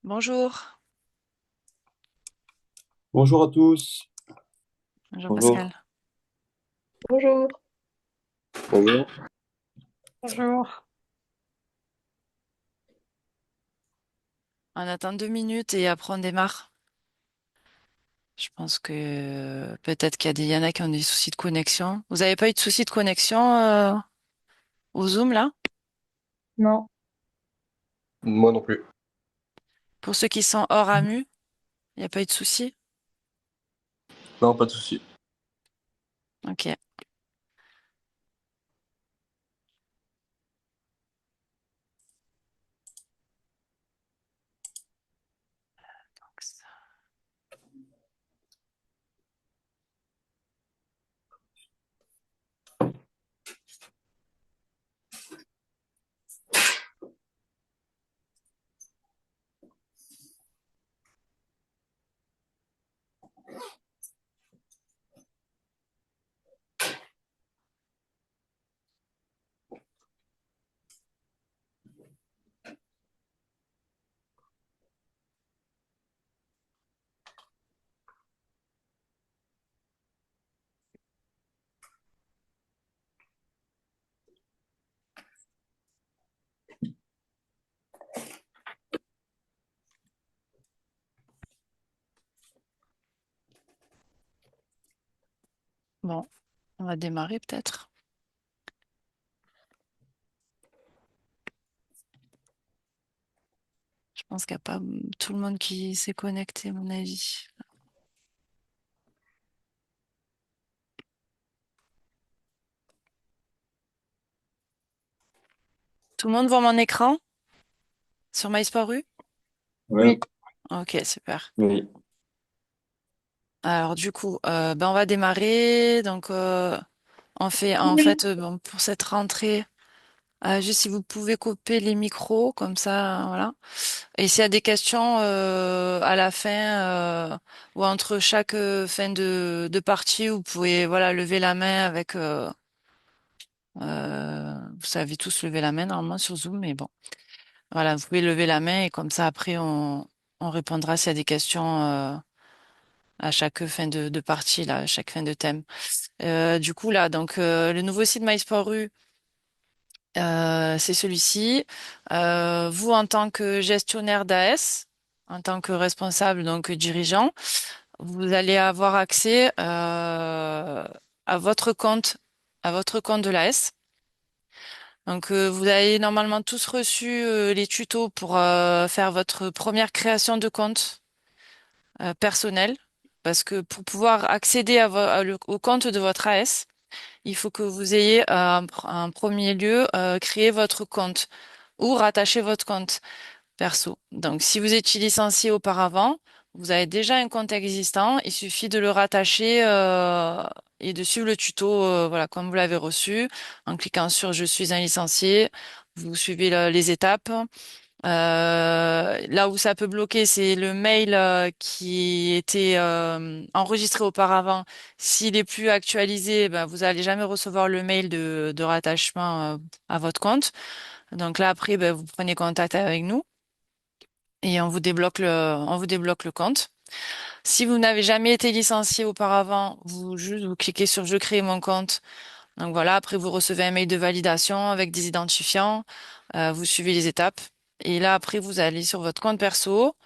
Bonjour. Bonjour à tous. Bonjour Bonjour. Pascal. Bonjour. Bonjour. Bonjour. On attend 2 minutes et après on démarre. Je pense que peut-être y en a qui ont des soucis de connexion. Vous n'avez pas eu de soucis de connexion au Zoom là? Non, Moi non plus. Pour ceux qui sont hors AMU, il n'y a pas eu de soucis? Non, pas de souci. Ok. Bon, on va démarrer peut-être. Je pense qu'il n'y a pas tout le monde qui s'est connecté, à mon avis. Tout le monde voit mon écran sur MySparu? Ouais. oui, Ok, super. Oui. Alors du coup, ben on va démarrer. Donc on fait en fait bon, pour cette rentrée. Juste si vous pouvez couper les micros, comme ça, voilà. Et s'il y a des questions à la fin ou entre chaque fin de partie, vous pouvez voilà lever la main avec. Vous savez tous lever la main normalement sur Zoom, mais bon, voilà, vous pouvez lever la main et comme ça après on répondra s'il y a des questions à chaque fin de partie là, à chaque fin de thème. Du coup là, donc le nouveau site MySportRu. C'est celui-ci. Vous, en tant que gestionnaire d'AS, en tant que responsable, donc dirigeant, vous allez avoir accès à votre compte, à votre compte de l'AS. Donc, vous avez normalement tous reçu les tutos pour faire votre première création de compte personnel. Parce que pour pouvoir accéder au compte de votre AS, il faut que vous ayez en premier lieu créé votre compte ou rattacher votre compte perso. Donc, si vous étiez licencié auparavant, vous avez déjà un compte existant, il suffit de le rattacher et de suivre le tuto, voilà, comme vous l'avez reçu, en cliquant sur Je suis un licencié. Vous suivez les étapes. Là où ça peut bloquer, c'est le mail qui était enregistré auparavant. S'il est plus actualisé, ben, vous allez jamais recevoir le mail de rattachement à votre compte. Donc là, après, ben, vous prenez contact avec nous et on vous débloque le compte. Si vous n'avez jamais été licencié auparavant, vous cliquez sur Je crée mon compte. Donc voilà, après, vous recevez un mail de validation avec des identifiants. Vous suivez les étapes. Et là, après, vous allez sur votre compte perso.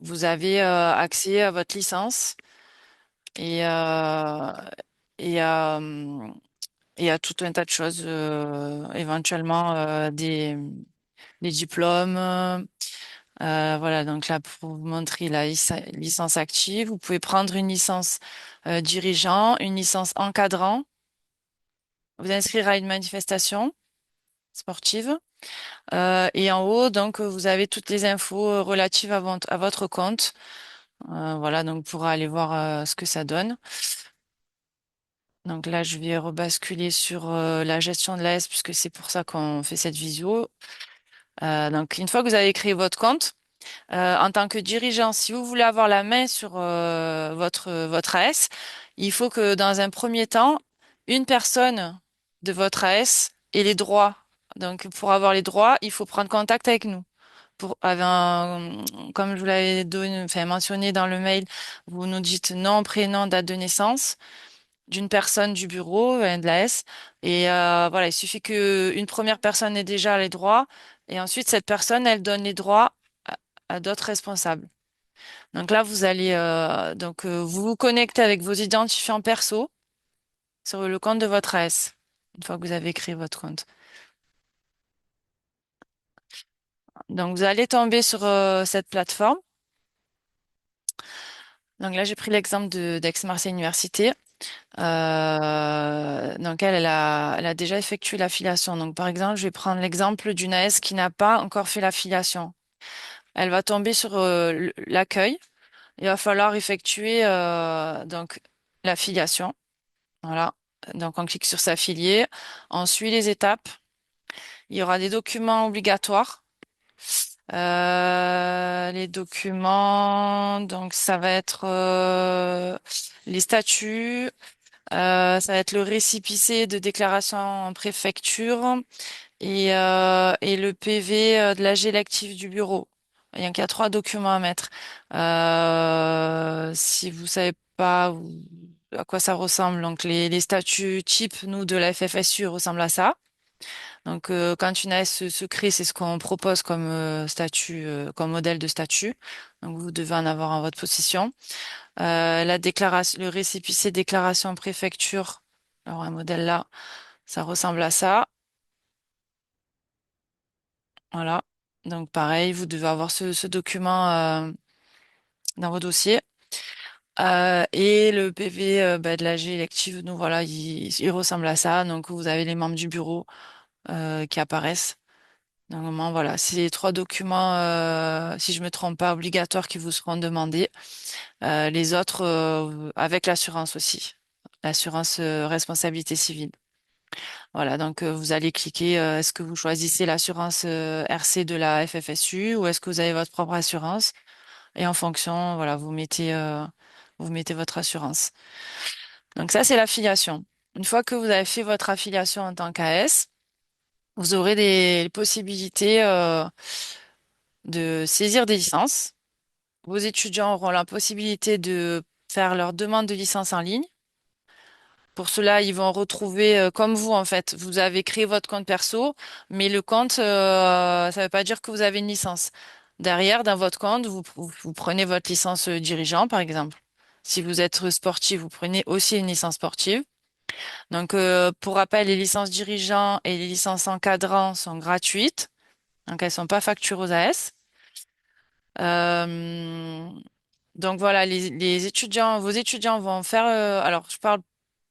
Vous avez accès à votre licence et, et, à, et à tout un tas de choses, éventuellement des diplômes. Voilà, donc là, pour vous montrer la licence active, vous pouvez prendre une licence dirigeant, une licence encadrant, vous inscrire à une manifestation sportive. Et en haut, donc, vous avez toutes les infos relatives à votre compte. Voilà, donc, vous pourrez aller voir ce que ça donne. Donc là, je vais rebasculer sur la gestion de l'AS puisque c'est pour ça qu'on fait cette visio. Donc, une fois que vous avez créé votre compte, en tant que dirigeant, si vous voulez avoir la main sur votre AS, il faut que dans un premier temps, une personne de votre AS ait les droits. Donc, pour avoir les droits, il faut prendre contact avec nous. comme je vous l'avais enfin, mentionné dans le mail, vous nous dites nom, prénom, date de naissance d'une personne du bureau, de la S. Et voilà, il suffit que une première personne ait déjà les droits, et ensuite cette personne, elle donne les droits à d'autres responsables. Donc là, vous vous connectez avec vos identifiants perso sur le compte de votre AS, une fois que vous avez créé votre compte. Donc vous allez tomber sur cette plateforme. Donc là, j'ai pris l'exemple d'Aix-Marseille Université. Donc elle a déjà effectué l'affiliation. Donc par exemple, je vais prendre l'exemple d'une AS qui n'a pas encore fait l'affiliation. Elle va tomber sur l'accueil. Il va falloir effectuer donc l'affiliation. Voilà. Donc on clique sur s'affilier. On suit les étapes. Il y aura des documents obligatoires. Les documents, donc ça va être les statuts. Ça va être le récépissé de déclaration en préfecture et le PV de l'AG électif du bureau. Il y a trois documents à mettre. Si vous savez pas à quoi ça ressemble, donc les statuts type, nous, de la FFSU ressemblent à ça. Donc, quand une AS se crée, c'est ce qu'on propose comme statut, comme modèle de statut. Donc, vous devez en avoir en votre possession. La déclaration, le récépissé déclaration préfecture. Alors, un modèle là, ça ressemble à ça. Voilà. Donc, pareil, vous devez avoir ce document dans vos dossiers. Et le PV de l'AG élective, nous, voilà, il ressemble à ça. Donc, vous avez les membres du bureau qui apparaissent. Normalement, voilà, c'est les trois documents, si je me trompe pas, obligatoires qui vous seront demandés. Les autres, avec l'assurance aussi, l'assurance responsabilité civile. Voilà, donc vous allez cliquer, est-ce que vous choisissez l'assurance RC de la FFSU ou est-ce que vous avez votre propre assurance? Et en fonction, voilà, vous mettez votre assurance. Donc ça, c'est l'affiliation. Une fois que vous avez fait votre affiliation en tant qu'AS, vous aurez des possibilités de saisir des licences. Vos étudiants auront la possibilité de faire leur demande de licence en ligne. Pour cela, ils vont retrouver, comme vous, en fait, vous avez créé votre compte perso, mais le compte, ça ne veut pas dire que vous avez une licence. Derrière, dans votre compte, vous prenez votre licence dirigeant, par exemple. Si vous êtes sportif, vous prenez aussi une licence sportive. Donc, pour rappel, les licences dirigeants et les licences encadrants sont gratuites. Donc, elles sont pas facturées aux AS. Euh, donc voilà, les étudiants, vos étudiants vont faire. Alors, je parle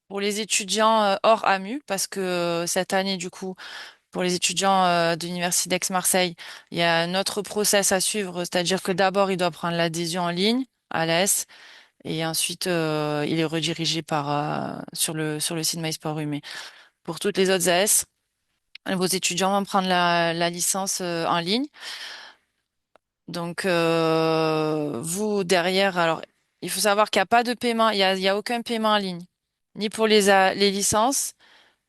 pour les étudiants hors AMU parce que cette année, du coup, pour les étudiants de l'Université d'Aix-Marseille, il y a un autre process à suivre, c'est-à-dire que d'abord, il doit prendre l'adhésion en ligne à l'AS et ensuite, il est redirigé sur le site MySport. Mais pour toutes les autres AS, vos étudiants vont prendre la licence en ligne. Donc, vous, derrière, alors, il faut savoir qu'il n'y a pas de paiement, il y a aucun paiement en ligne, ni pour les licences,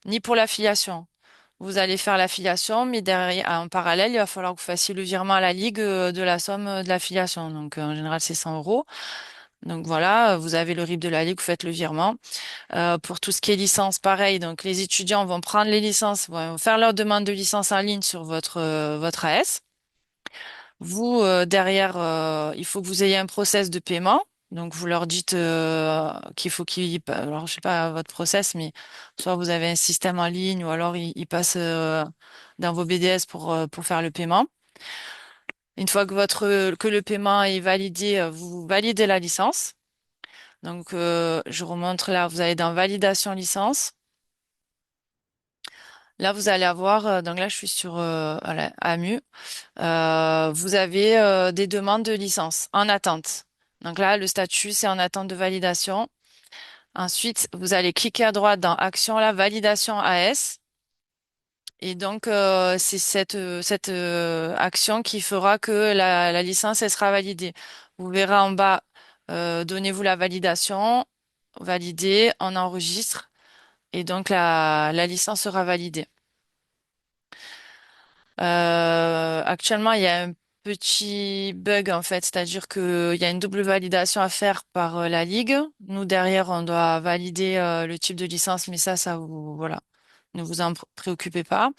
ni pour l'affiliation. Vous allez faire l'affiliation, mais derrière, en parallèle, il va falloir que vous fassiez le virement à la Ligue de la somme de l'affiliation. Donc, en général, c'est 100 euros. Donc, voilà, vous avez le RIB de la Ligue, vous faites le virement. Pour tout ce qui est licence, pareil. Donc, les étudiants vont prendre les licences, vont faire leur demande de licence en ligne sur votre AS. Vous, derrière, il faut que vous ayez un process de paiement. Donc, vous leur dites qu'il faut qu'ils... Alors, je sais pas votre process, mais soit vous avez un système en ligne ou alors ils passent dans vos BDS pour faire le paiement. Une fois que que le paiement est validé, vous validez la licence. Donc, je remontre là, vous allez dans validation licence. Là, vous allez avoir, donc là, je suis sur voilà, AMU. Vous avez des demandes de licence en attente. Donc là, le statut, c'est en attente de validation. Ensuite, vous allez cliquer à droite dans Action, la validation AS. Et donc, c'est cette action qui fera que la licence, elle sera validée. Vous verrez en bas, donnez-vous la validation, valider, on enregistre, et donc la licence sera validée. Actuellement, il y a un petit bug en fait, c'est-à-dire qu'il y a une double validation à faire par la ligue. Nous derrière, on doit valider le type de licence, mais ça vous voilà, ne vous en préoccupez pas.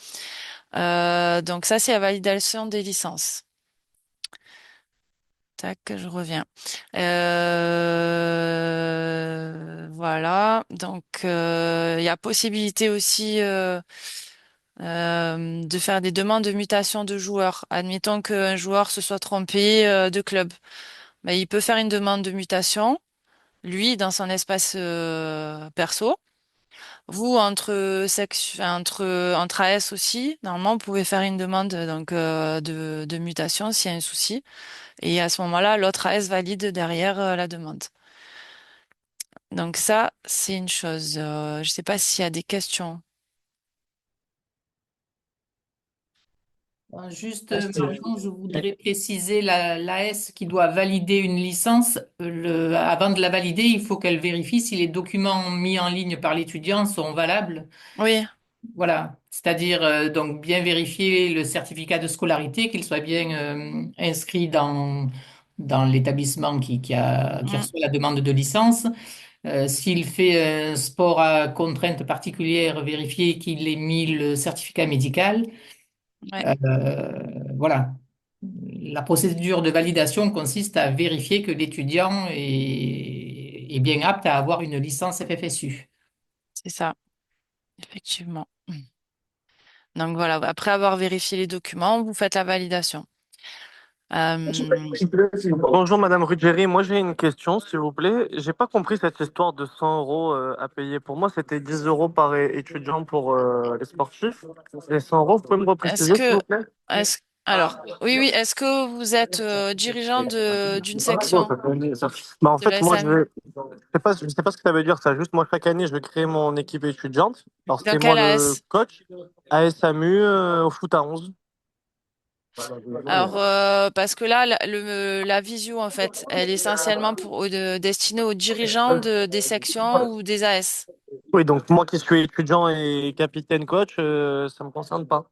Donc ça, c'est la validation des licences. Tac, je reviens. Voilà. Donc il y a possibilité aussi de faire des demandes de mutation de joueurs. Admettons qu'un joueur se soit trompé de club. Ben, il peut faire une demande de mutation, lui, dans son espace perso. Vous, entre AS aussi, normalement, vous pouvez faire une demande donc, de mutation s'il y a un souci. Et à ce moment-là, l'autre AS valide derrière la demande. Donc ça, c'est une chose. Je ne sais pas s'il y a des questions. Juste, Marion, je voudrais préciser l'AS qui doit valider une licence. Avant de la valider, il faut qu'elle vérifie si les documents mis en ligne par l'étudiant sont valables. Oui. Voilà, c'est-à-dire donc bien vérifier le certificat de scolarité, qu'il soit bien inscrit dans l'établissement qui Mm, reçoit la demande de licence. S'il fait un sport à contrainte particulière, vérifier qu'il ait mis le certificat médical. ouais, Voilà. La procédure de validation consiste à vérifier que l'étudiant est bien apte à avoir une licence FFSU. c'est ça, effectivement. Donc voilà, après avoir vérifié les documents, vous faites la validation. Euh, Bonjour Madame Ruggeri, moi j'ai une question s'il vous plaît. J'ai pas compris cette histoire de 100 euros à payer. Pour moi c'était 10 euros par étudiant pour les sportifs. Les 100 euros, vous pouvez me est-ce repréciser s'il que, vous plaît? alors, oui, oui, est-ce que vous êtes dirigeant d'une section Bah, en de fait la moi SAMU? je sais pas ce que ça veut dire ça. Juste moi chaque année je vais créer mon équipe étudiante. Alors Dans c'est moi quelle le AS? coach à SAMU au foot à 11. Alors, parce que là, la visio, en fait, elle est essentiellement destinée aux dirigeants des sections ou des AS. Oui, donc moi qui suis étudiant et capitaine coach, ça me concerne pas.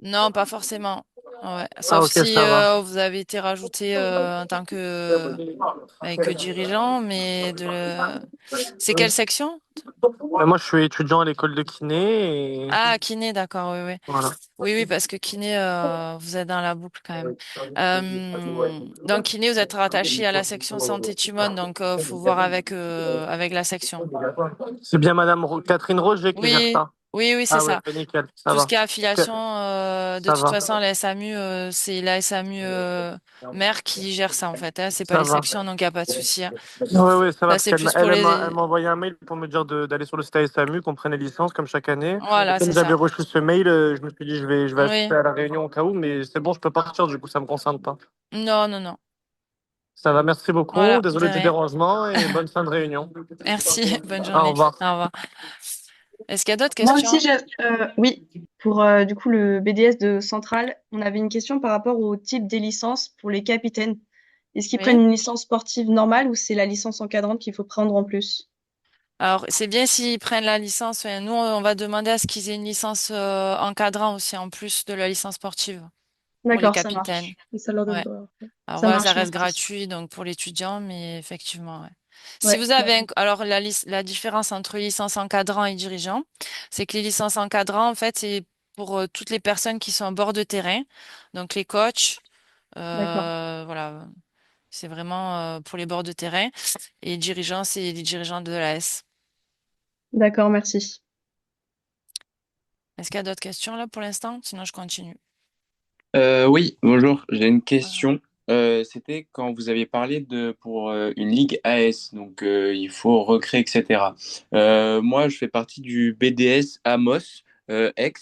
Non, pas forcément. Ouais. Ah Sauf ok, si ça va. vous avez été rajouté en tant que dirigeant, mais c'est quelle section? Moi, je suis étudiant à l'école de kiné et Ah, kiné, d'accord, oui, oui. voilà. Oui, oui, parce que kiné, vous êtes dans la boucle quand même. Donc, kiné, vous êtes rattaché à la section santé Timone, donc faut voir avec la section. C'est bien Madame Catherine Roger qui gère Oui, ça. oui, oui, c'est Ah ouais, ça. ben nickel, ça Tout ce va. qui est Que- affiliation, de Ça toute va, façon, la SAMU, c'est la SAMU mère qui gère ça, en fait. Hein, c'est pas ça les va. sections, donc il n'y a pas de souci. Hein. Ouais, ça va, Ça, parce c'est qu'elle plus pour elle les... m'a envoyé un mail pour me dire d'aller sur le site ASAMU, qu'on prenne les licences comme chaque année. Et Voilà, comme c'est j'avais ça. reçu ce mail, je me suis dit je vais assister Oui. à la réunion au cas où, mais c'est bon, je peux partir, du coup ça me concerne pas. Non, non, non. Ça va, merci beaucoup, Voilà, de désolé du rien. dérangement et bonne fin de réunion. Merci, bonne Au journée. revoir. Au revoir. Est-ce qu'il y a d'autres Moi aussi, questions? oui, pour du coup le BDS de Centrale, on avait une question par rapport au type des licences pour les capitaines. Est-ce qu'ils Oui. prennent une licence sportive normale ou c'est la licence encadrante qu'il faut prendre en plus? Alors, c'est bien s'ils prennent la licence. Ouais. Nous, on va demander à ce qu'ils aient une licence encadrant aussi, en plus de la licence sportive, pour les D'accord, ça capitaines. marche. Et ça leur Ouais. donne. Alors Ça voilà, ça marche, reste merci. gratuit donc pour l'étudiant, mais effectivement, ouais. Si Ouais, vous avez alors la différence entre licence encadrant et dirigeant, c'est que les licences encadrant, en fait, c'est pour toutes les personnes qui sont en bord de terrain, donc les coachs, d'accord. voilà, c'est vraiment pour les bords de terrain. Et dirigeant, c'est les dirigeants de l'AS. D'accord, merci. Est-ce qu'il y a d'autres questions là pour l'instant? Sinon, je continue. Oui, bonjour, j'ai une Voilà. question. C'était quand vous aviez parlé de pour une ligue AS, donc il faut recréer, etc. Moi, je fais partie du BDS Amos Aix,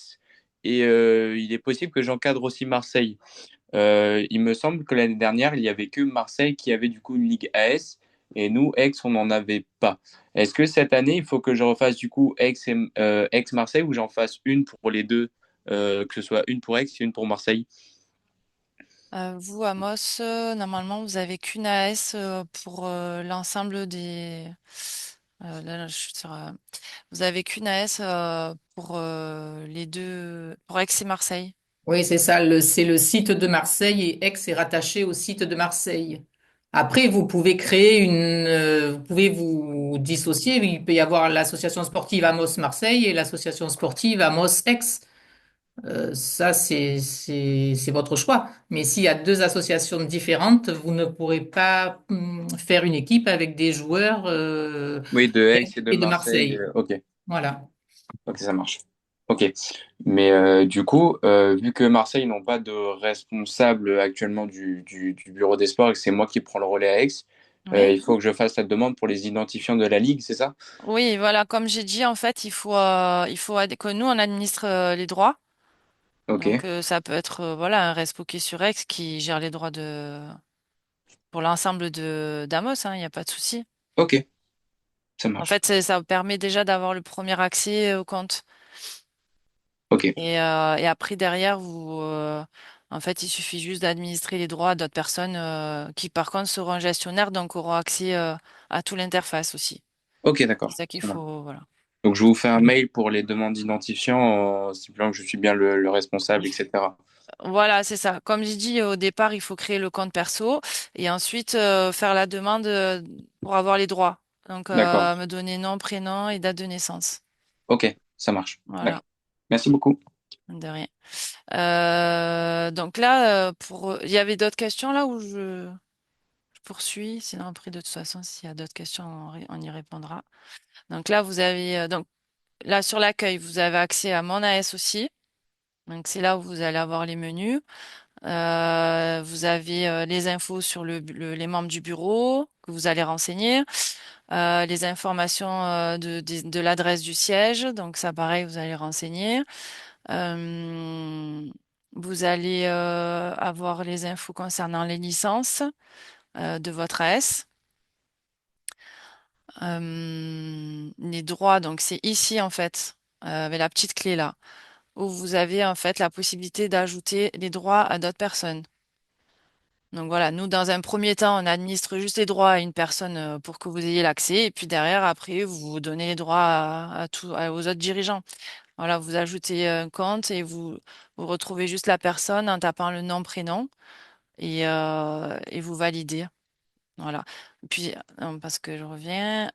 et il est possible que j'encadre aussi Marseille. Il me semble que l'année dernière, il y avait que Marseille qui avait du coup une ligue AS, et nous, Aix, on n'en avait pas. Est-ce que cette année, il faut que je refasse du coup Aix-Marseille, ou j'en fasse une pour les deux, que ce soit une pour Aix et une pour Marseille? Vous, Amos, normalement, vous avez qu'une AS pour l'ensemble des. Là, je suis sur, vous avez qu'une AS pour les deux, pour Aix et Marseille. Oui, c'est ça. C'est le site de Marseille et Aix est rattaché au site de Marseille. Après, vous pouvez créer vous pouvez vous dissocier. Il peut y avoir l'association sportive Amos Marseille et l'association sportive Amos Aix. Ça, c'est votre choix. Mais s'il y a deux associations différentes, vous ne pourrez pas faire une équipe avec des joueurs Oui, de Aix d'Aix et de et de Marseille. Marseille. Ok, Voilà. ok, ça marche. Ok. Mais du coup, vu que Marseille n'ont pas de responsable actuellement du bureau des sports et que c'est moi qui prends le relais à Aix, Oui. il faut que je fasse la demande pour les identifiants de la ligue, c'est ça? Oui, voilà, comme j'ai dit, en fait, que nous, on administre les droits. Ok, Donc, ça peut être voilà, un Respo sur X qui gère les droits pour l'ensemble d'Amos, hein, il n'y a pas de souci. ok, ça En marche. fait, ça vous permet déjà d'avoir le premier accès au compte. Ok, Et après, derrière, en fait, il suffit juste d'administrer les droits à d'autres personnes qui, par contre, seront gestionnaires, donc auront accès à toute l'interface aussi. ok, C'est d'accord. ça qu'il Ça marche. faut, voilà. Donc je vous fais un mail pour les demandes d'identifiants, stipulant que je suis bien le responsable, etc. Voilà, c'est ça. Comme j'ai dit au départ, il faut créer le compte perso et ensuite faire la demande pour avoir les droits. Donc, D'accord. me donner nom, prénom et date de naissance. Ok, ça marche. Voilà, D'accord. Merci beaucoup. de rien. Donc là, il y avait d'autres questions là où je poursuis. Sinon, après, de toute façon, s'il y a d'autres questions, on y répondra. Donc là, donc là sur l'accueil, vous avez accès à Mon AS aussi. Donc c'est là où vous allez avoir les menus. Vous avez les infos sur les membres du bureau que vous allez renseigner, les informations de l'adresse du siège, donc ça pareil, vous allez renseigner. Euh, Vous allez avoir les infos concernant les licences de votre AS. Les droits, donc c'est ici en fait, avec la petite clé là, où vous avez en fait la possibilité d'ajouter les droits à d'autres personnes. Donc voilà, nous, dans un premier temps, on administre juste les droits à une personne pour que vous ayez l'accès. Et puis derrière, après, vous donnez les droits aux autres dirigeants. Voilà, vous ajoutez un compte et vous retrouvez juste la personne en tapant le nom, prénom et vous validez. Voilà. Et puis, parce que je reviens,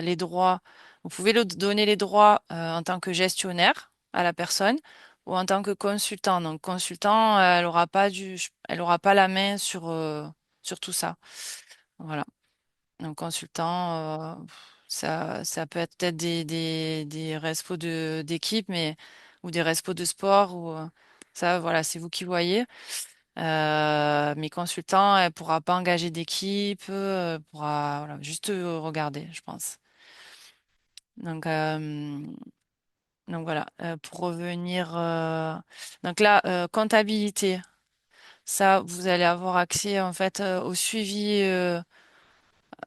les droits, vous pouvez donner les droits en tant que gestionnaire à la personne ou en tant que consultant. Donc, consultant, elle aura pas la main sur tout ça. Voilà. Donc, consultant, ça peut être peut-être des respos d'équipe, ou des respos de sport, ça, voilà, c'est vous qui voyez. Mes consultants, elle pourra pas engager d'équipe, pourra voilà, juste regarder, je pense. Donc, voilà, pour revenir, donc là, comptabilité, ça, vous allez avoir accès en fait au suivi,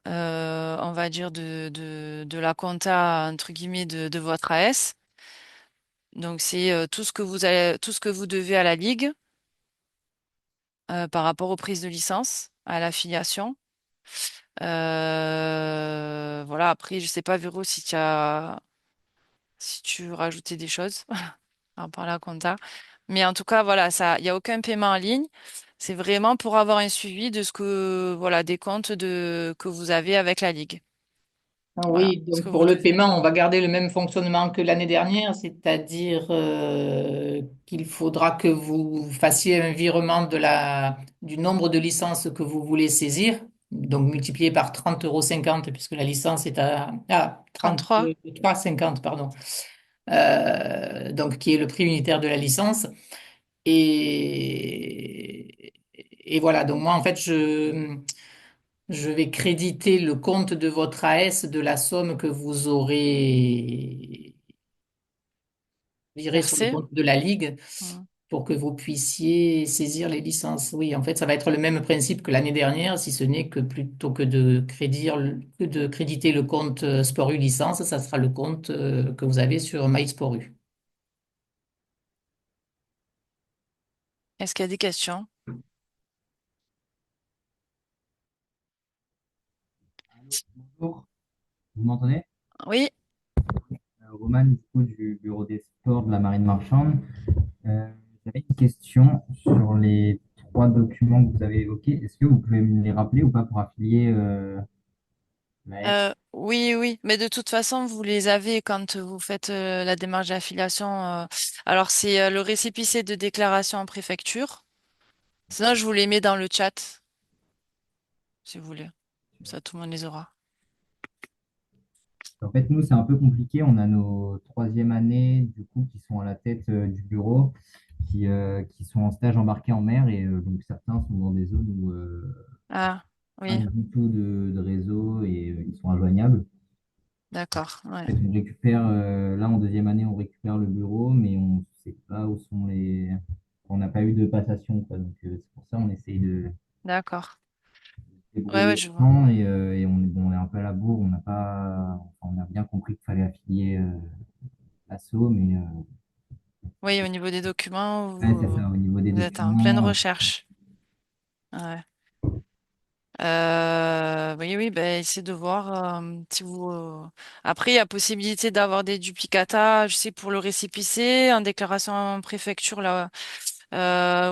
on va dire de la compta entre guillemets de votre AS. Donc c'est tout ce que vous devez à la ligue par rapport aux prises de licence, à l'affiliation. Voilà, après, je sais pas, Véro, si tu veux rajouter des choses par rapport à la compta. Mais en tout cas, voilà, il n'y a aucun paiement en ligne. C'est vraiment pour avoir un suivi voilà, des comptes que vous avez avec la Ligue. Ah Voilà, oui, ce que donc pour vous le devez. paiement, on va garder le même fonctionnement que l'année dernière, c'est-à-dire qu'il faudra que vous fassiez un virement du nombre de licences que vous voulez saisir, donc multiplié par 30,50 € puisque la licence est à 33. 33,50 €, pardon. Donc qui est le prix unitaire de la licence. Et, et voilà, donc moi en fait, je vais créditer le compte de votre AS de la somme que vous aurez virée sur le Versé. compte de la Ligue Mm. pour que vous puissiez saisir les licences. Oui, en fait, ça va être le même principe que l'année dernière, si ce n'est que plutôt que de créditer le compte Sport U licence, ça sera le compte que vous avez sur MySport U. Est-ce qu'il y a des questions? Bonjour, vous m'entendez? Oui, Roman, du coup, du bureau des sports de la marine marchande. J'avais une question sur les trois documents que vous avez évoqués. Est-ce que vous pouvez me les rappeler ou pas pour affilier la X? Oui, oui, mais de toute façon, vous les avez quand vous faites la démarche d'affiliation. Alors, c'est le récépissé de déclaration en préfecture. Sinon, je vous les mets dans le chat, si vous voulez. Ça, tout le monde les aura. En fait, nous, c'est un peu compliqué. On a nos troisième années, du coup, qui sont à la tête du bureau, qui sont en stage embarqué en mer. Et donc, certains sont dans des zones où Ah, pas oui, du tout de réseau et ils sont injoignables. d'accord. En Ouais, fait, on récupère, là, en deuxième année, on récupère le bureau, mais on ne sait pas où sont les. On n'a pas eu de passation, quoi. Donc, c'est pour ça on essaye de d'accord. se Ouais, ouais, débrouiller je vois. autant et bon, on est un peu à la bourre. On n'a pas. Enfin, on a bien compris qu'il fallait affilier l'assaut, mais Oui, au niveau des documents, ouais, c'est ça, au niveau des vous êtes en pleine documents. recherche. Ouais. Oui, oui, ben, essayez de voir si vous. Après, il y a possibilité d'avoir des duplicata, je sais, pour le récépissé, en déclaration en préfecture, là,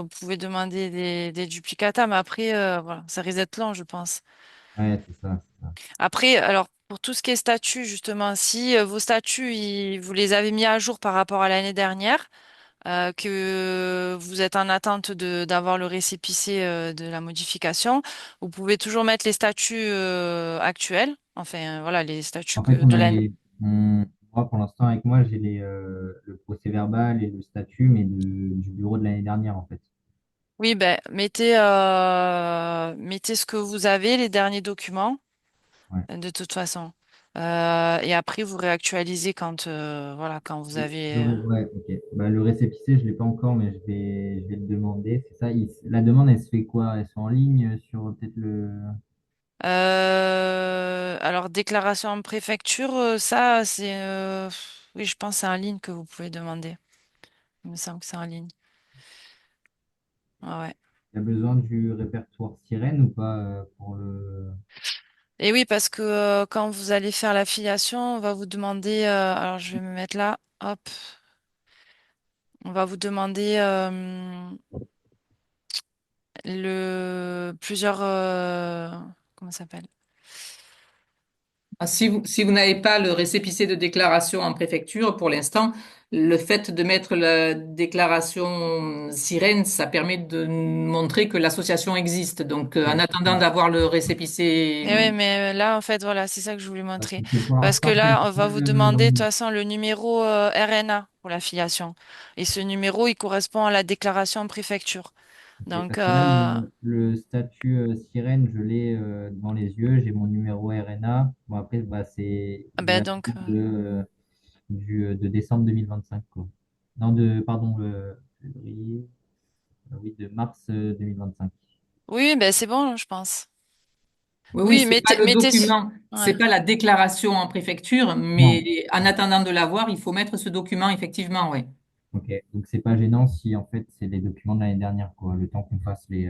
vous pouvez demander des duplicata, mais après, voilà, ça risque d'être long, je pense. Ouais, c'est ça, c'est ça. Après, alors, pour tout ce qui est statut, justement, si vos statuts, vous les avez mis à jour par rapport à l'année dernière, que vous êtes en attente d'avoir le récépissé de la modification, vous pouvez toujours mettre les statuts actuels, enfin voilà, les statuts En fait, que on de a l'année. moi, pour l'instant, avec moi, j'ai le procès-verbal et le statut, mais du bureau de l'année dernière, en fait. Oui, ben mettez ce que vous avez, les derniers documents, Ouais. de toute façon. Et après, vous réactualisez quand voilà, quand vous avez. Ouais, ok. Bah, le récépissé, je ne l'ai pas encore, mais je vais le demander. C'est ça. La demande, elle se fait quoi? Elle sont en ligne sur peut-être le. Alors, déclaration en préfecture, ça, c'est. Oui, je pense que c'est en ligne que vous pouvez demander. Il me semble que c'est en ligne. Ah ouais. Il y a besoin du répertoire sirène ou pas pour le. Et oui, parce que quand vous allez faire l'affiliation, on va vous demander. Alors, je vais me mettre là. Hop. On va vous demander plusieurs. Comment ça s'appelle? Ah, si vous n'avez pas le récépissé de déclaration en préfecture, pour l'instant, le fait de mettre la déclaration sirène, ça permet de montrer que l'association existe. Donc, en Ok. attendant d'avoir le récépissé, Eh oui, mais là, en fait, voilà, c'est ça que je voulais montrer. Parce que pour Parce que l'instant, là, on va vous demander, de toute personnellement, façon, le numéro RNA pour l'affiliation. Et ce numéro, il correspond à la déclaration en préfecture. ok, Donc, parce que là, le statut sirène, je l'ai devant les yeux, j'ai mon numéro RNA. Bon, après, bah, il ben date donc, de décembre 2025, quoi. Non, pardon, février, oui, de mars 2025. oui, ben c'est bon, je pense. oui, oui, Oui, c'est pas le document, ouais. c'est pas la déclaration en préfecture, Non, mais en attendant de l'avoir, il faut mettre ce document, effectivement, oui. ok. Donc, c'est pas gênant si en fait c'est les documents de l'année dernière, quoi, le temps qu'on fasse les.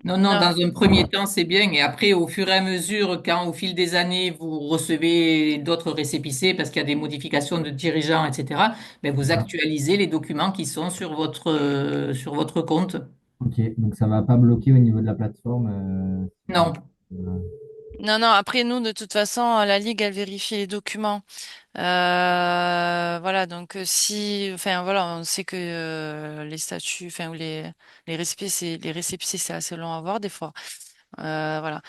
Non, non, Non, dans un premier temps, c'est bien. Et après, au fur et à mesure, quand au fil des années, vous recevez d'autres récépissés parce qu'il y a des modifications de dirigeants, etc., ben, vous Ah, actualisez les documents qui sont sur votre compte. ok, donc ça va pas bloquer au niveau de la plateforme. Non. Euh, non, non. Après, nous, de toute façon, la Ligue, elle vérifie les documents. Voilà, donc si, enfin voilà, on sait que les statuts, enfin ou les récépissés, c'est assez long à voir des fois. Voilà.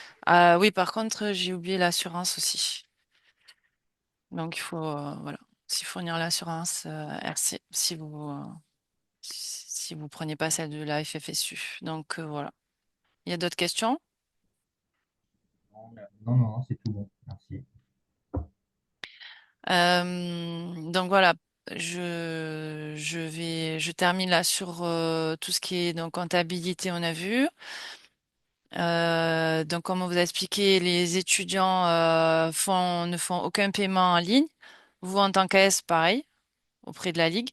Oui, par contre, j'ai oublié l'assurance aussi. Donc il faut, voilà, aussi fournir l'assurance RC si vous prenez pas celle de la FFSU. Donc voilà. Il y a d'autres questions? non, non, non, c'est tout bon. Merci. Donc voilà, je termine là sur tout ce qui est donc comptabilité, on a vu. Donc comme on vous a expliqué, les étudiants ne font aucun paiement en ligne. Vous en tant qu'AS, pareil, auprès de la Ligue.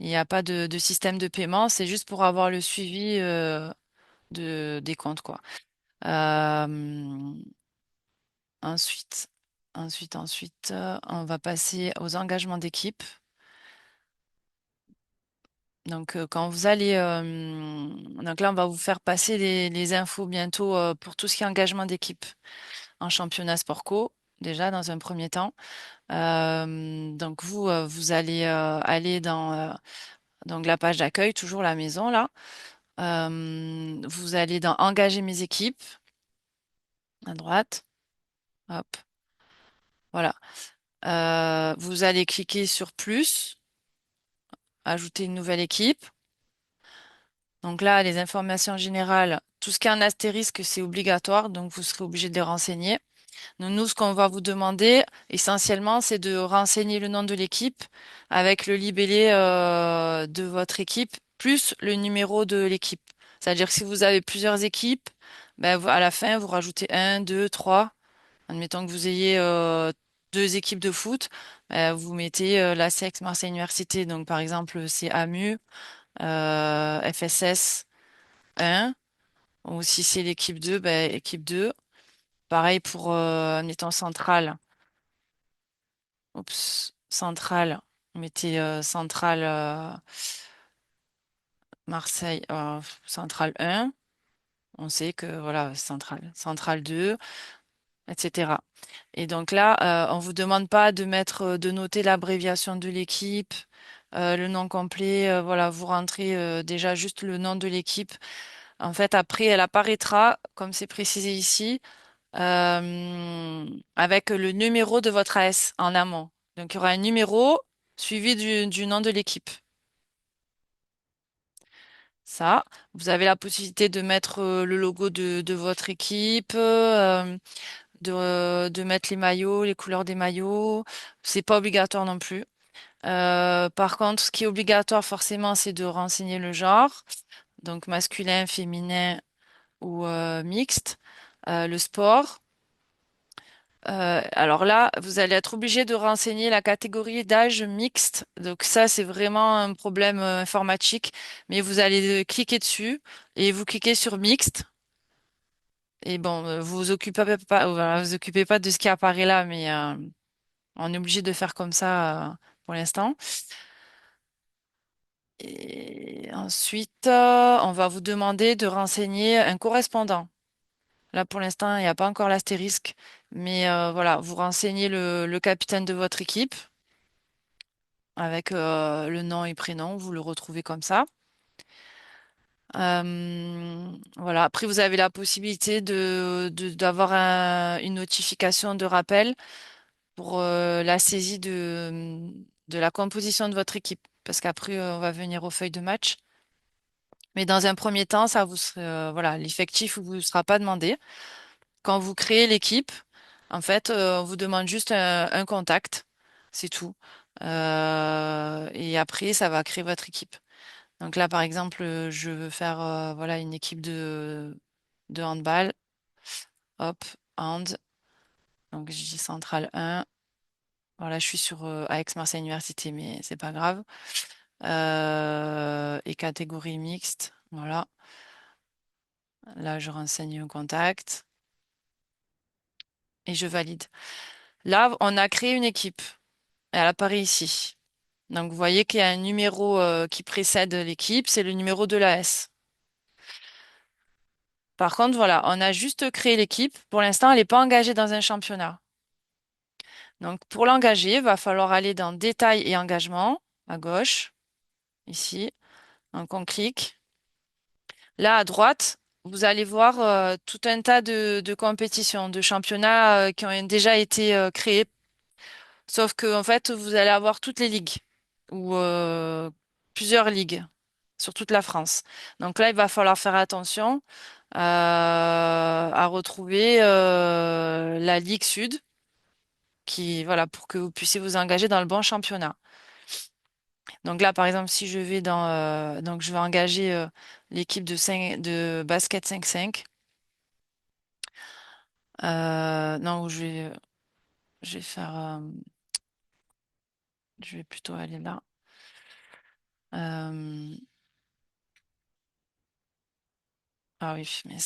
Il n'y a pas de système de paiement, c'est juste pour avoir le suivi des comptes, quoi. Euh, ensuite, on va passer aux engagements d'équipe. Donc, quand vous allez, donc là, on va vous faire passer les infos bientôt pour tout ce qui est engagement d'équipe en championnat sport co, déjà dans un premier temps. Donc vous allez aller dans donc la page d'accueil, toujours la maison là. Vous allez dans Engager mes équipes à droite. Hop, voilà. Vous allez cliquer sur plus, ajouter une nouvelle équipe. Donc là, les informations générales, tout ce qui est en astérisque, c'est obligatoire, donc vous serez obligé de les renseigner. Nous, ce qu'on va vous demander essentiellement, c'est de renseigner le nom de l'équipe avec le libellé de votre équipe, plus le numéro de l'équipe. C'est-à-dire que si vous avez plusieurs équipes, ben, à la fin, vous rajoutez un, deux, trois. Admettons que vous ayez deux équipes de foot, vous mettez la SEX Marseille Université. Donc, par exemple, c'est AMU, FSS 1. Ou si c'est l'équipe 2, ben, équipe 2. Pareil pour, admettons, Centrale. Oups, Centrale. Mettez Centrale Marseille, Centrale 1. On sait que, voilà, Centrale 2, etc. Et donc là, on vous demande pas de mettre, de noter l'abréviation de l'équipe, le nom complet. Voilà, vous rentrez déjà juste le nom de l'équipe. En fait, après, elle apparaîtra, comme c'est précisé ici, avec le numéro de votre AS en amont. Donc, il y aura un numéro suivi du nom de l'équipe. Ça, vous avez la possibilité de mettre le logo de votre équipe, de mettre les maillots, les couleurs des maillots. C'est pas obligatoire non plus. Par contre, ce qui est obligatoire forcément, c'est de renseigner le genre, donc masculin, féminin ou mixte, le sport. Alors là, vous allez être obligé de renseigner la catégorie d'âge mixte. Donc ça, c'est vraiment un problème informatique. Mais vous allez cliquer dessus et vous cliquez sur mixte. Et bon, vous vous occupez pas, voilà, vous occupez pas de ce qui apparaît là, mais on est obligé de faire comme ça pour l'instant. Et ensuite, on va vous demander de renseigner un correspondant. Là, pour l'instant, il n'y a pas encore l'astérisque, mais voilà, vous renseignez le capitaine de votre équipe avec le nom et prénom, vous le retrouvez comme ça. Voilà. Après, vous avez la possibilité d'avoir une notification de rappel pour la saisie de la composition de votre équipe, parce qu'après, on va venir aux feuilles de match. Mais dans un premier temps, ça vous voilà, l'effectif vous sera pas demandé. Quand vous créez l'équipe, en fait, on vous demande juste un contact, c'est tout. Et après, ça va créer votre équipe. Donc là, par exemple, je veux faire voilà une équipe de handball. Hop, hand. Donc je dis centrale 1. Voilà, je suis sur Aix-Marseille Université, mais c'est pas grave. Et catégorie mixte. Voilà. Là, je renseigne un contact et je valide. Là, on a créé une équipe. Elle apparaît ici. Donc, vous voyez qu'il y a un numéro qui précède l'équipe, c'est le numéro de l'AS. Par contre, voilà, on a juste créé l'équipe. Pour l'instant, elle n'est pas engagée dans un championnat. Donc, pour l'engager, il va falloir aller dans Détails et engagement, à gauche, ici. Donc, on clique. Là, à droite, vous allez voir tout un tas de compétitions, de championnats qui ont déjà été créés. Sauf que, en fait, vous allez avoir toutes les ligues ou plusieurs ligues sur toute la France. Donc là, il va falloir faire attention à retrouver la Ligue Sud, qui, voilà, pour que vous puissiez vous engager dans le bon championnat. Donc là, par exemple, si je vais donc je vais engager l'équipe de basket 5-5. Non, je vais faire, je vais plutôt aller là. Euh, ah oui, mais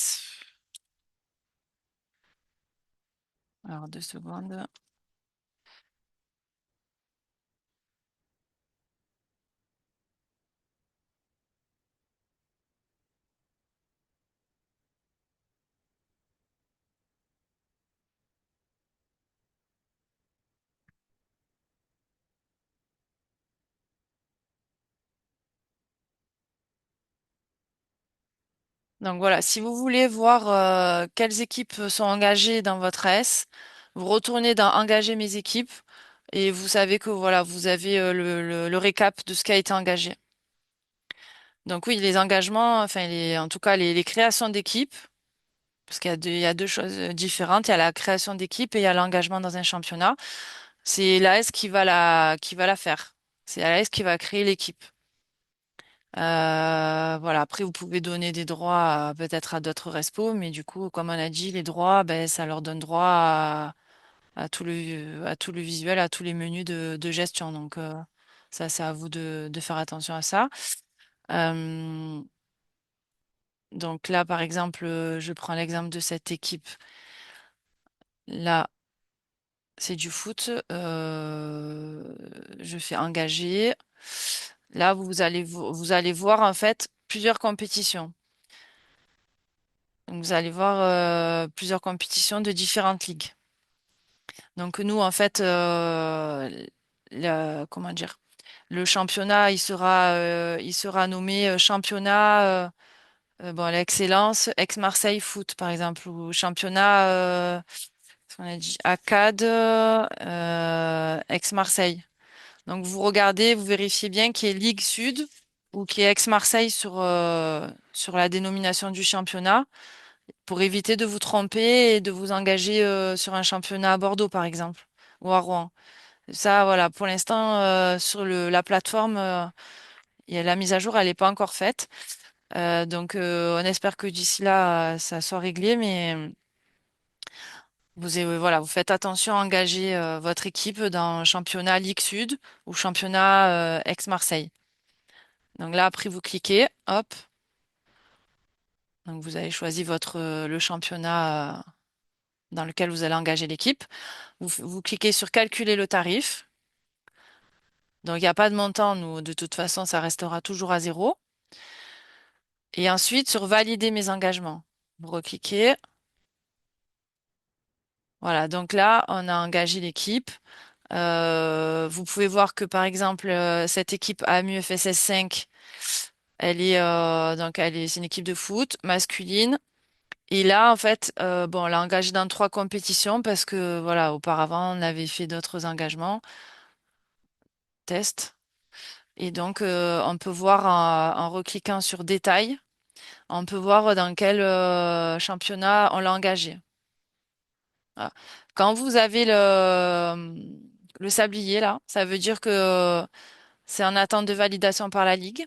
alors 2 secondes. Donc voilà, si vous voulez voir quelles équipes sont engagées dans votre AS, vous retournez dans Engager mes équipes et vous savez que voilà, vous avez le récap de ce qui a été engagé. Donc oui, les engagements, enfin en tout cas les créations d'équipes, parce il y a deux choses différentes. Il y a la création d'équipe et il y a l'engagement dans un championnat. C'est l'AS qui va la faire. C'est l'AS qui va créer l'équipe. Voilà. Après, vous pouvez donner des droits peut-être à d'autres respos, mais du coup, comme on a dit, les droits, ben, ça leur donne droit à tout le visuel, à tous les menus de gestion. Donc, ça, c'est à vous de faire attention à ça. Euh, donc là, par exemple, je prends l'exemple de cette équipe. Là, c'est du foot. Je fais engager. Là, vous allez voir en fait plusieurs compétitions. Donc, vous allez voir plusieurs compétitions de différentes ligues. Donc, nous, en fait, comment dire, le championnat, il sera nommé championnat, bon, l'excellence, ex-Marseille Foot, par exemple, ou championnat, ce qu'on a dit, ACAD, ex-Marseille. Donc, vous regardez, vous vérifiez bien qu'il y ait Ligue Sud ou qu'il y ait ex-Marseille sur la dénomination du championnat pour éviter de vous tromper et de vous engager sur un championnat à Bordeaux, par exemple, ou à Rouen. Ça, voilà, pour l'instant, sur la plateforme, la mise à jour, elle n'est pas encore faite. Donc, on espère que d'ici là, ça soit réglé, mais voilà, vous faites attention à engager votre équipe dans championnat Ligue Sud ou championnat ex-Marseille. Donc là, après, vous cliquez, hop. Donc, vous avez choisi le championnat dans lequel vous allez engager l'équipe. Vous cliquez sur calculer le tarif. Donc, il n'y a pas de montant. Nous, de toute façon, ça restera toujours à zéro. Et ensuite, sur valider mes engagements. Vous recliquez. Voilà. Donc là, on a engagé l'équipe. Vous pouvez voir que, par exemple, cette équipe AMU FSS 5, c'est une équipe de foot masculine. Et là, en fait, bon, on l'a engagé dans 3 compétitions parce que, voilà, auparavant, on avait fait d'autres engagements, tests. Et donc, on peut voir en recliquant sur détails, on peut voir dans quel championnat on l'a engagé. Voilà. Quand vous avez le sablier, là, ça veut dire que c'est en attente de validation par la Ligue.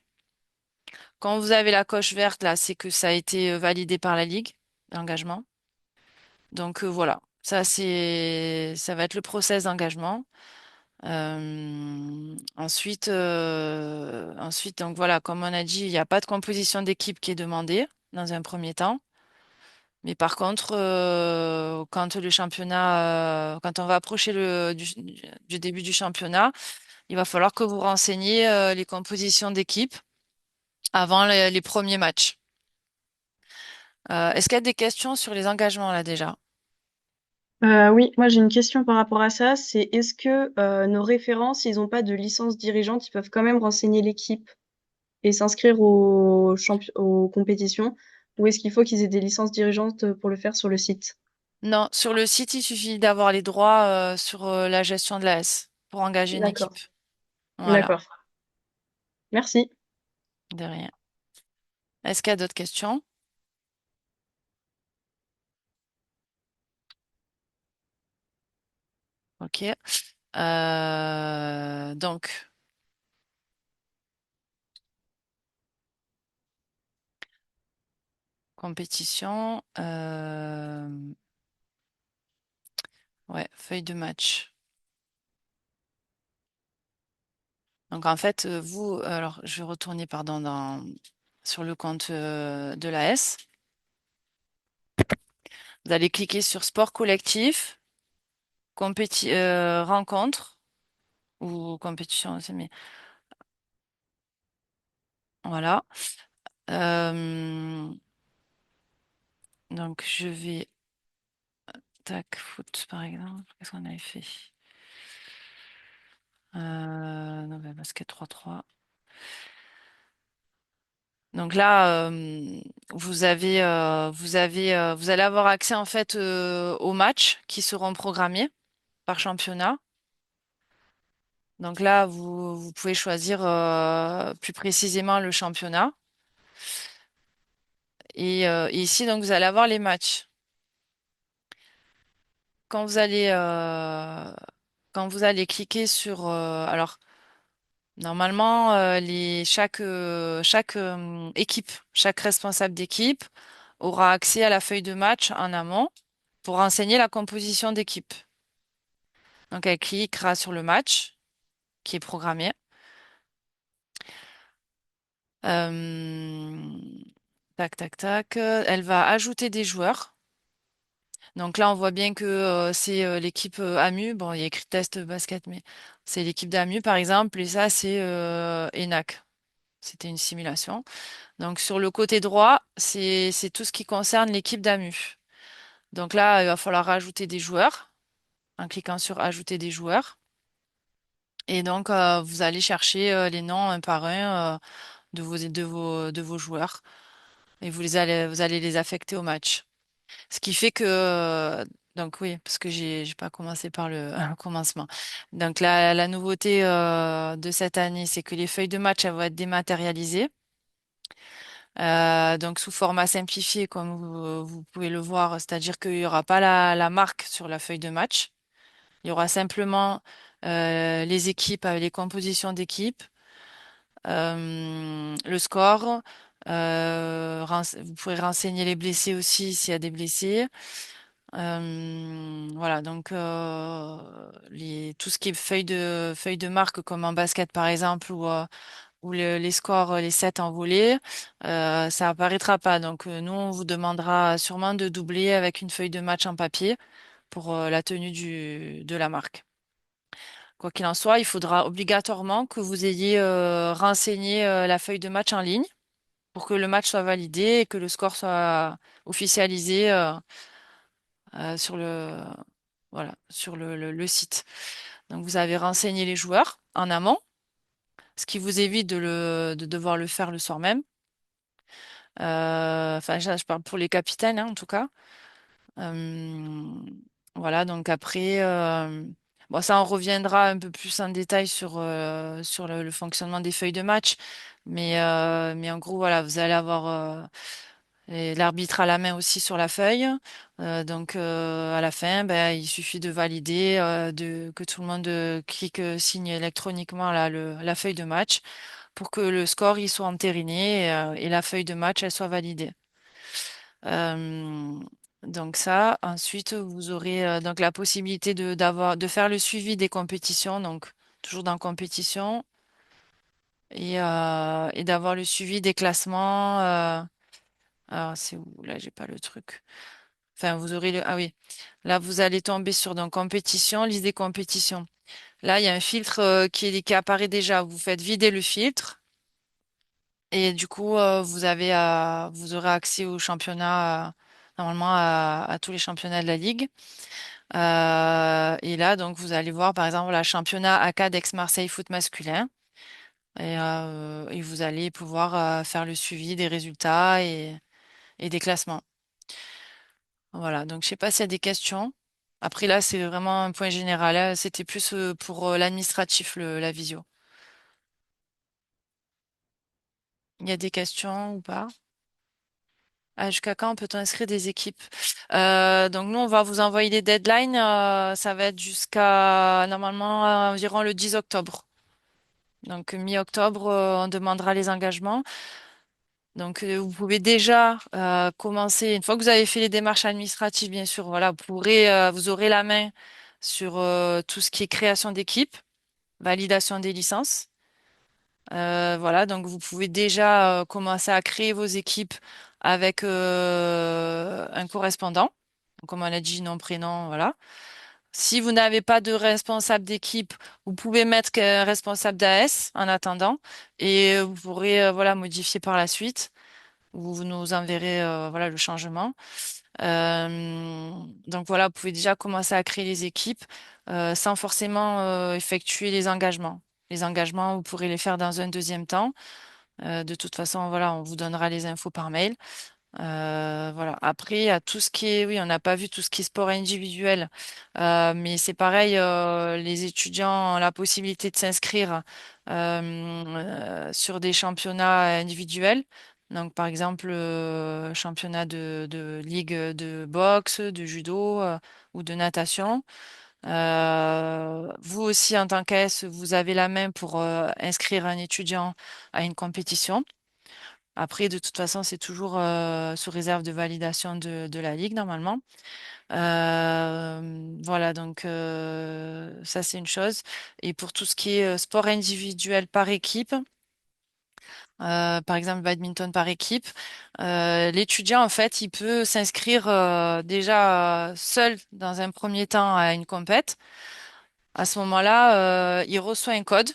Quand vous avez la coche verte, là, c'est que ça a été validé par la Ligue, l'engagement. Donc voilà, ça va être le process d'engagement. Ensuite, donc voilà, comme on a dit, il n'y a pas de composition d'équipe qui est demandée dans un premier temps. Mais par contre, quand on va approcher du début du championnat, il va falloir que vous renseigniez les compositions d'équipe avant les premiers matchs. Est-ce qu'il y a des questions sur les engagements là déjà? Oui, moi j'ai une question par rapport à ça. C'est est-ce que nos référents, s'ils n'ont pas de licence dirigeante, ils peuvent quand même renseigner l'équipe et s'inscrire aux compétitions? Ou est-ce qu'il faut qu'ils aient des licences dirigeantes pour le faire sur le site? Non, sur le site, il suffit d'avoir les droits sur la gestion de l'AS pour engager une équipe. D'accord, Voilà, d'accord. Merci. de rien. Est-ce qu'il y a d'autres questions? Ok. Donc, compétition. Ouais, feuille de match. Donc, en fait, alors, je vais retourner, pardon, sur le compte de l'AS. Vous allez cliquer sur sport collectif, rencontre ou compétition, mais voilà. Euh, donc, je vais tac, foot, par exemple. Qu'est-ce qu'on avait fait? Non, bah, basket 3-3. Donc là, vous allez avoir accès en fait aux matchs qui seront programmés par championnat. Donc là, vous pouvez choisir plus précisément le championnat. Et ici, donc, vous allez avoir les matchs. Quand vous allez, euh, quand vous allez cliquer sur, alors normalement, chaque équipe, chaque responsable d'équipe aura accès à la feuille de match en amont pour renseigner la composition d'équipe. Donc, elle cliquera sur le match qui est programmé. Euh, Tac, tac, tac. Elle va ajouter des joueurs. Donc là, on voit bien que c'est l'équipe AMU. Bon, il y a écrit test basket, mais c'est l'équipe d'AMU, par exemple. Et ça, c'est ENAC. C'était une simulation. Donc sur le côté droit, c'est tout ce qui concerne l'équipe d'AMU. Donc là, il va falloir rajouter des joueurs en cliquant sur Ajouter des joueurs. Et donc, vous allez chercher les noms un par un de vos joueurs. Et vous allez les affecter au match. Ce qui fait que, donc oui, parce que j'ai pas commencé par le commencement. Donc la nouveauté de cette année, c'est que les feuilles de match, elles vont être dématérialisées. Donc sous format simplifié, comme vous pouvez le voir, c'est-à-dire qu'il n'y aura pas la marque sur la feuille de match. Il y aura simplement les équipes avec les compositions d'équipes, le score. Vous pourrez renseigner les blessés aussi s'il y a des blessés. Voilà, donc tout ce qui est feuille de marque comme en basket par exemple ou les scores, les sets en volée, ça apparaîtra pas. Donc nous, on vous demandera sûrement de doubler avec une feuille de match en papier pour la tenue de la marque. Quoi qu'il en soit, il faudra obligatoirement que vous ayez renseigné la feuille de match en ligne pour que le match soit validé et que le score soit officialisé sur voilà, sur le site. Donc vous avez renseigné les joueurs en amont, ce qui vous évite de devoir le faire le soir même. Enfin, je parle pour les capitaines, hein, en tout cas. Euh, voilà, donc après, bon, ça, on reviendra un peu plus en détail sur le fonctionnement des feuilles de match. Mais en gros, voilà, vous allez avoir et l'arbitre a la main aussi sur la feuille. Donc à la fin, ben, il suffit de valider, que tout le monde clique, signe électroniquement la feuille de match pour que le score il soit entériné et la feuille de match elle soit validée. Euh, donc ça, ensuite vous aurez donc la possibilité de faire le suivi des compétitions, donc toujours dans compétition et d'avoir le suivi des classements. Alors c'est où? Là, j'ai pas le truc. Enfin, vous aurez le. Ah oui. Là, vous allez tomber sur donc compétition, liste des compétitions. Là, il y a un filtre qui apparaît déjà. Vous faites vider le filtre et du coup, vous aurez accès au championnat, normalement à tous les championnats de la Ligue. Et là, donc, vous allez voir, par exemple, la championnat ACAD Aix-Marseille foot masculin. Et vous allez pouvoir faire le suivi des résultats et des classements. Voilà, donc je sais pas s'il y a des questions. Après là, c'est vraiment un point général. Là, c'était plus pour l'administratif, la visio. Il y a des questions ou pas? Ah, jusqu'à quand peut-on inscrire des équipes? Donc nous, on va vous envoyer des deadlines. Ça va être jusqu'à normalement environ le 10 octobre. Donc mi-octobre, on demandera les engagements. Donc vous pouvez déjà commencer, une fois que vous avez fait les démarches administratives, bien sûr, voilà, vous aurez la main sur tout ce qui est création d'équipe, validation des licences. Voilà, donc vous pouvez déjà commencer à créer vos équipes avec un correspondant. Donc, comme on a dit, nom, prénom, voilà. Si vous n'avez pas de responsable d'équipe, vous pouvez mettre qu'un responsable d'AS en attendant et vous pourrez voilà, modifier par la suite. Vous nous enverrez voilà, le changement. Donc voilà, vous pouvez déjà commencer à créer les équipes sans forcément effectuer les engagements. Les engagements, vous pourrez les faire dans un deuxième temps. De toute façon, voilà, on vous donnera les infos par mail. Voilà. Après, il y a tout ce qui est, oui, on n'a pas vu tout ce qui est sport individuel, mais c'est pareil, les étudiants ont la possibilité de s'inscrire sur des championnats individuels. Donc, par exemple, championnat de ligue de boxe, de judo ou de natation. Vous aussi, en tant qu'AS, vous avez la main pour inscrire un étudiant à une compétition. Après, de toute façon, c'est toujours sous réserve de validation de la Ligue, normalement. Voilà, donc ça, c'est une chose. Et pour tout ce qui est sport individuel par équipe, par exemple badminton par équipe, l'étudiant, en fait, il peut s'inscrire déjà seul dans un premier temps à une compète. À ce moment-là, il reçoit un code.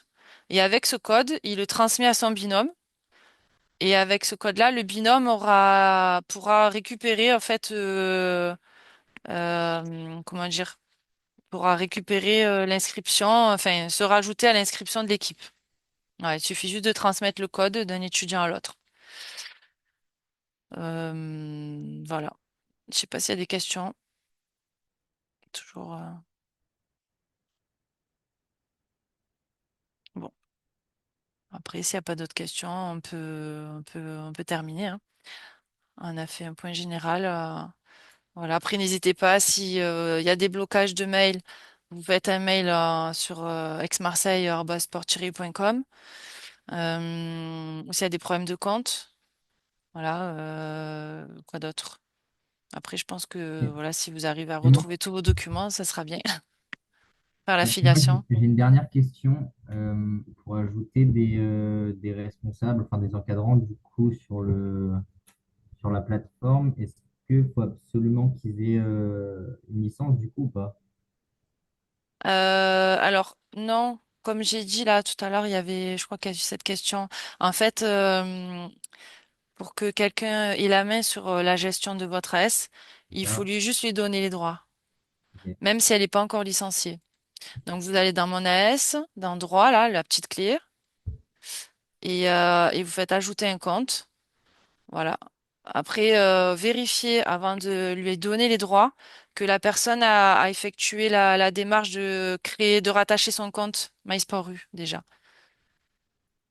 Et avec ce code, il le transmet à son binôme. Et avec ce code-là, le binôme pourra récupérer, en fait, comment dire, pourra récupérer l'inscription, enfin, se rajouter à l'inscription de l'équipe. Ouais, il suffit juste de transmettre le code d'un étudiant à l'autre. Voilà. Je sais pas s'il y a des questions. Toujours. Bon. Après, s'il n'y a pas d'autres questions, on peut terminer, hein. On a fait un point général. Voilà. Après, n'hésitez pas, si il y a des blocages de mails, vous faites un mail sur exmarseille@sport-com. Ou s'il y a des problèmes de compte, voilà. Quoi d'autre? Après, je pense que Et, voilà, si vous arrivez à et moi, retrouver tous vos documents, ça sera bien. Faire moi, l'affiliation. j'ai une dernière question pour ajouter des responsables, enfin des encadrants du coup sur la plateforme. Est-ce qu'il faut absolument qu'ils aient une licence du coup ou pas? Alors, non, comme j'ai dit là tout à l'heure, je crois qu'il y a eu cette question. En fait, pour que quelqu'un ait la main sur la gestion de votre AS, C'est il faut ça? juste lui donner les droits, Ok. même si elle n'est pas encore licenciée. Donc, vous allez dans mon AS, dans droit, là, la petite clé, et vous faites ajouter un compte. Voilà. Après, vérifiez avant de lui donner les droits que la personne a effectué la démarche de créer, de rattacher son compte MySportU déjà.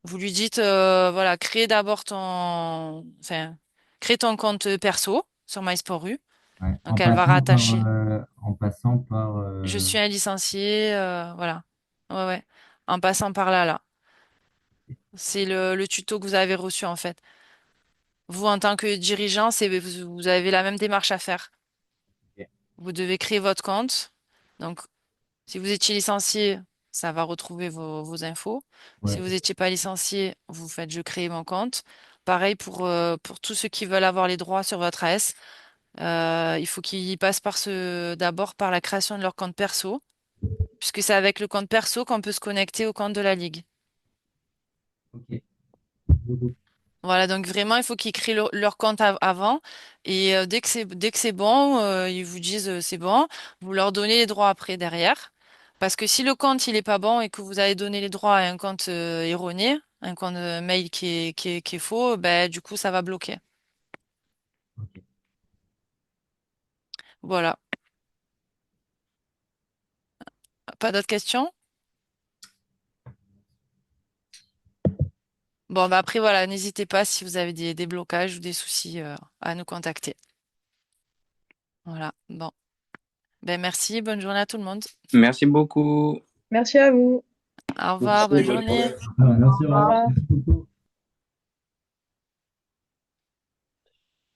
Vous lui dites, voilà, crée ton compte perso sur MySportU. Ouais. Donc, elle va rattacher. En passant par Je suis un licencié, voilà. Ouais, ouais. En passant par là, là. C'est le tuto que vous avez reçu, en fait. Vous, en tant que dirigeant, vous avez la même démarche à faire. ok. Vous devez créer votre compte. Donc, si vous étiez licencié, ça va retrouver vos infos. Si Ouais. vous n'étiez pas licencié, vous faites je crée mon compte. Pareil pour tous ceux qui veulent avoir les droits sur votre AS. Il faut qu'ils passent d'abord par la création de leur compte perso, puisque c'est avec le compte perso qu'on peut se connecter au compte de la Ligue. Ok. Beaucoup. Voilà, donc vraiment, il faut qu'ils créent leur compte avant. Et dès que c'est bon, ils vous disent c'est bon. Vous leur donnez les droits après derrière. Parce que si le compte il est pas bon et que vous avez donné les droits à un compte erroné, un compte mail qui est faux, ben du coup ça va bloquer. Ok. Voilà. Pas d'autres questions? Bon, bah après voilà, n'hésitez pas si vous avez des blocages ou des soucis à nous contacter. Voilà. Bon. Ben merci, bonne journée à tout le monde. Merci beaucoup. Merci à vous. Au revoir, Merci, bonne bonne journée. journée. Merci, Au revoir. Merci beaucoup.